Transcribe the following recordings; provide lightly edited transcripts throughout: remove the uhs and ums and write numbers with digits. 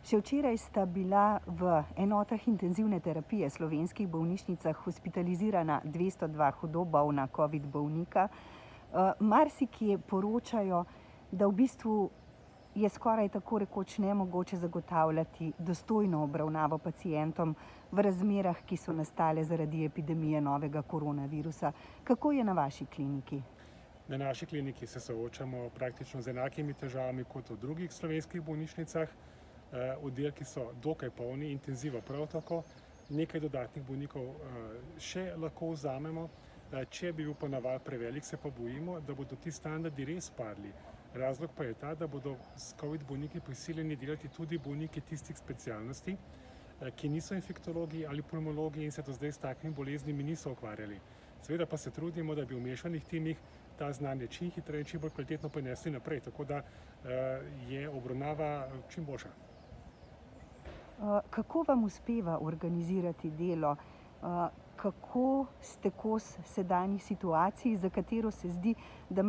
Še včeraj sta bila v enotah intenzivne terapije slovenskih bolnišnicah hospitalizirana 202 hudo bolna covid bolnika. Marsikje poročajo, da v bistvu je skoraj tako rekoč nemogoče zagotavljati dostojno obravnavo pacientom v razmerah, ki so nastale zaradi epidemije novega koronavirusa. Kako je na vaši kliniki? Na naši kliniki se soočamo praktično z enakimi težavami kot v drugih slovenskih bolnišnicah. Oddelki so dokaj polni, intenziva prav tako. Nekaj dodatnih bolnikov še lahko vzamemo. Če bi bil pa naval prevelik, se pa bojimo, da bodo ti standardi res padli. Razlog pa je ta, da bodo s covid bolniki prisiljeni delati tudi bolniki tistih specialnosti, ki niso infektologi ali pulmologi in se do zdaj s takimi boleznimi niso ukvarjali. Seveda pa se trudimo, da bi v mešanih timih ta znanje čim hitreje in čim bolj kvalitetno prenesli naprej, tako da je obravnava čim boljša. Kako vam uspeva organizirati delo? Kako ste kos sedanji situaciji, za katero se zdi, da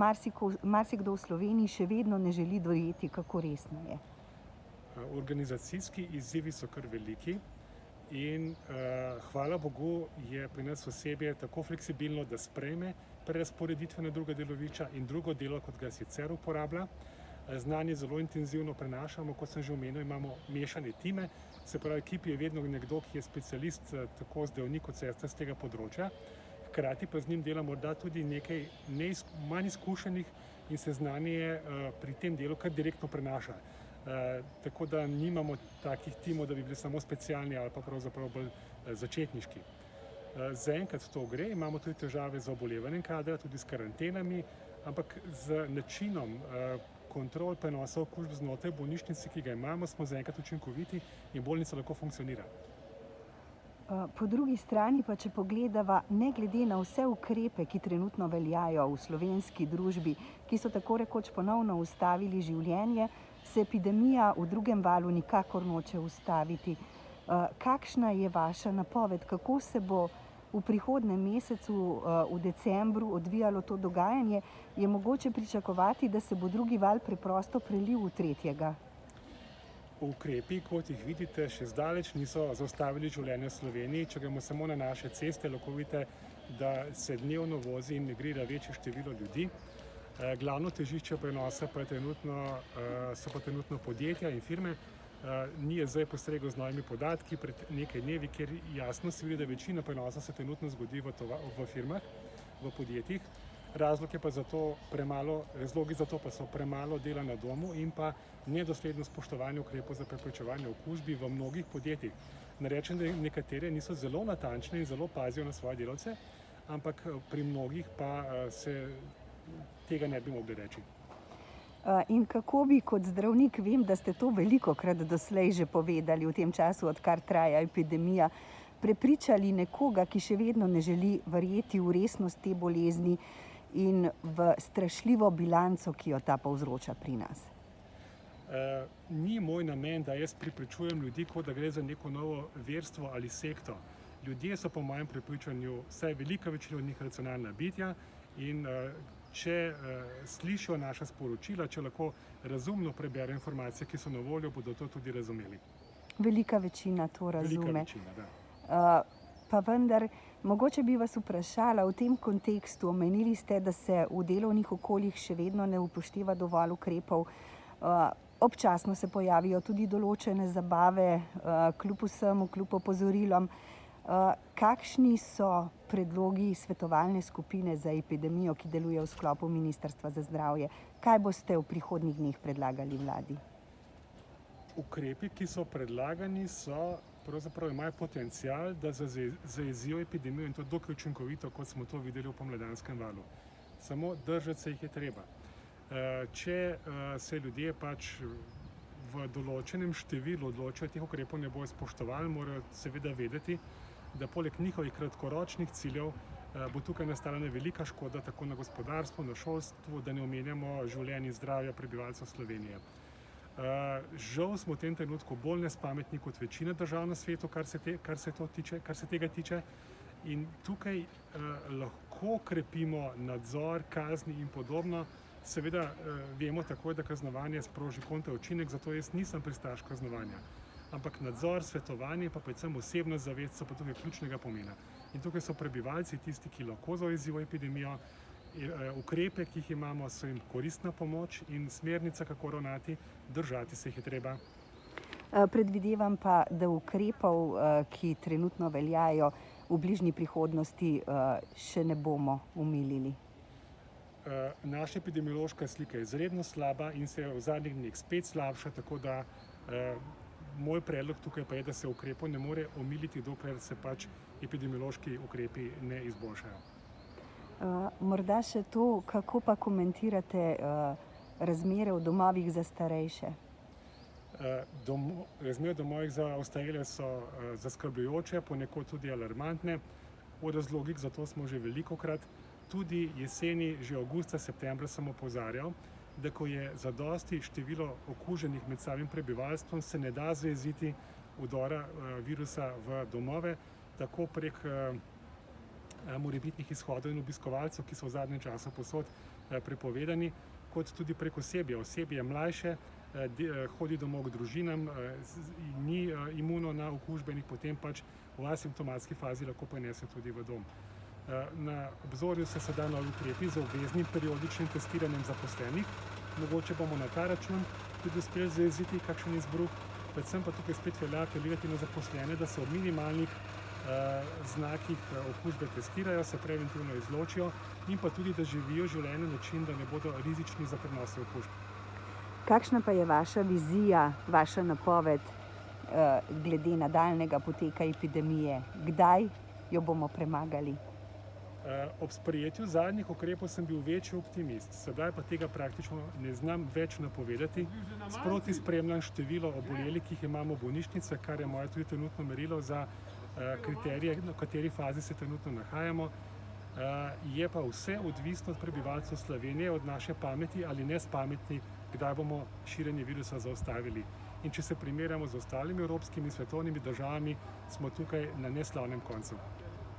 marsikdo v Sloveniji še vedno ne želi dojeti, kako resna je? Organizacijski izzivi so kar veliki in hvala Bogu je pri nas osebje tako fleksibilno, da sprejme prerazporeditve na druga delovišča in drugo delo, kot ga sicer uporablja. Znanje zelo intenzivno prenašamo, kot sem že omenil, imamo mešane time, se pravi, v ekipi je vedno nekdo, ki je specialist, tako zdravnik kot sestra z tega področja. Hkrati pa z njim dela morda tudi nekaj manj izkušenih in se znanje pri tem delu kar direktno prenaša. Tako da nimamo takih timov, da bi bili samo specialni ali pa pravzaprav bolj začetniški. Zaenkrat to gre, imamo tudi težave z obolevanjem kadra, tudi s karantenami, ampak z načinom kontrol prenosa okužb znotraj bolnišnice, ki ga imamo, smo zaenkrat učinkoviti in bolnica lahko funkcionira. Po drugi strani pa, če pogledava, ne glede na vse ukrepe, ki trenutno veljajo v slovenski družbi, ki so tako rekoč ponovno ustavili življenje, se epidemija v drugem valu nikakor noče ustaviti. Kakšna je vaša napoved, kako se bo v prihodnjem mesecu, v decembru, odvijalo to dogajanje? Je mogoče pričakovati, da se bo drugi val preprosto prelil v tretjega? Ukrepi, kot jih vidite, še zdaleč niso zaustavili življenje v Sloveniji. Če gremo samo na naše ceste, lahko vidite, da se dnevno vozi in migrira večje število ljudi. Glavno težišče prenosa pa so pa trenutno podjetja in firme. Ni zdaj postregel z novimi podatki pred nekaj dnevi, kjer jasno se vidi, da večina prenosa se trenutno zgodi v firmah, v podjetjih. Razlogi za to pa so premalo dela na domu in pa nedosledno spoštovanje ukrepov za preprečevanje okužbi v mnogih podjetjih. Ne rečem, da nekatere niso zelo natančne in zelo pazijo na svoje delavce, ampak pri mnogih pa se tega ne bi mogli reči. In kako bi kot zdravnik, vem, da ste to velikokrat doslej že povedali v tem času, odkar traja epidemija, prepričali nekoga, ki še vedno ne želi verjeti v resnost te bolezni in v strašljivo bilanco, ki jo ta povzroča pri nas? Ni moj namen, da jaz prepričujem ljudi, kot da gre za neko novo verstvo ali sekto. Ljudje so po mojem prepričanju, vsaj velika večina od njih, racionalna bitja in če slišijo naša sporočila, če lahko razumno preberejo informacije, ki so na voljo, bodo to tudi razumeli. Velika večina to razume. Velika večina, da. Pa vendar, mogoče bi vas vprašala v tem kontekstu, omenili ste, da se v delovnih okoljih še vedno ne upošteva dovolj ukrepov. Občasno se pojavijo tudi določene zabave, kljub vsemu, kljub opozorilom. Kakšni so predlogi svetovalne skupine za epidemijo, ki deluje v sklopu Ministrstva za zdravje? Kaj boste v prihodnjih dneh predlagali vladi? Ukrepi, ki so predlagani, pravzaprav imajo potencial, da zajezijo epidemijo in to dokaj učinkovito, kot smo to videli v pomladanskem valu. Samo držati se jih je treba. Če se ljudje pač v določenem številu odločijo, teh ukrepov ne bojo spoštovali, morajo seveda vedeti, da poleg njihovih kratkoročnih ciljev bo tukaj nastala velika škoda tako na gospodarstvu, na šolstvu, da ne omenjamo življenj in zdravja prebivalcev Slovenije. Žal smo v tem trenutku bolj nespametni kot večina držav na svetu, kar se tega tiče. In tukaj lahko krepimo nadzor, kazni in podobno. Seveda vemo takoj, da kaznovanje sproži kontraučinek, zato jaz nisem pristaš kaznovanja. ampak nadzor, svetovanje, pa predvsem osebna zavest so pa tukaj ključnega pomena. In tukaj so prebivalci tisti, ki lahko zaujezijo epidemijo. Ukrepe, ki jih imamo, so jim koristna pomoč in smernica, kako ravnati, držati se jih je treba. Predvidevam pa, da ukrepov, ki trenutno veljajo, v bližnji prihodnosti še ne bomo omilili. Naša epidemiološka slika je izredno slaba in se je v zadnjih dneh spet slabša, tako da moj predlog tukaj pa je, da se ukrepov ne more omiliti, dokler se pač epidemiološki ukrepi ne izboljšajo. Morda še to, kako pa komentirate razmere v domovih za starejše? Razmere v domovih za ostarele so zaskrbljujoče, ponekod tudi alarmantne. O razlogih za to smo že velikokrat, tudi jeseni, že avgusta, septembra sem opozarjal, da ko je zadosti število okuženih med samim prebivalstvom, se ne da zajeziti vdora virusa v domove, tako prek morebitnih izhodov in obiskovalcev, ki so v zadnjem času povsod prepovedani, kot tudi prek osebja. Osebje je mlajše, hodi domov k družinam, ni imuno na okužbe in potem pač v asimptomatski fazi lahko prenese tudi v dom. Na obzorju so sedaj novi ukrepi z obveznim periodičnim testiranjem zaposlenih. Mogoče bomo na ta račun tudi uspeli zajeziti kakšen izbruh, predvsem pa tukaj spet velja apelirati na zaposlene, da se ob minimalnih znakih okužbe testirajo, se preventivno izločijo in pa tudi, da živijo življenje na način, da ne bodo rizični za prenose okužb. Kakšna pa je vaša vizija, vaša napoved glede nadaljnjega poteka epidemije? Kdaj jo bomo premagali? Ob sprejetju zadnjih ukrepov sem bil večji optimist, sedaj pa tega praktično ne znam več napovedati. Sproti spremljam število obolelih, ki jih imamo v bolnišnicah, kar je moje tudi trenutno merilo za kriterije, v kateri fazi se trenutno nahajamo. Je pa vse odvisno od prebivalcev Slovenije, od naše pameti ali nespametni, kdaj bomo širjenje virusa zaustavili. In če se primerjamo z ostalimi evropskimi in svetovnimi državami, smo tukaj na neslavnem koncu.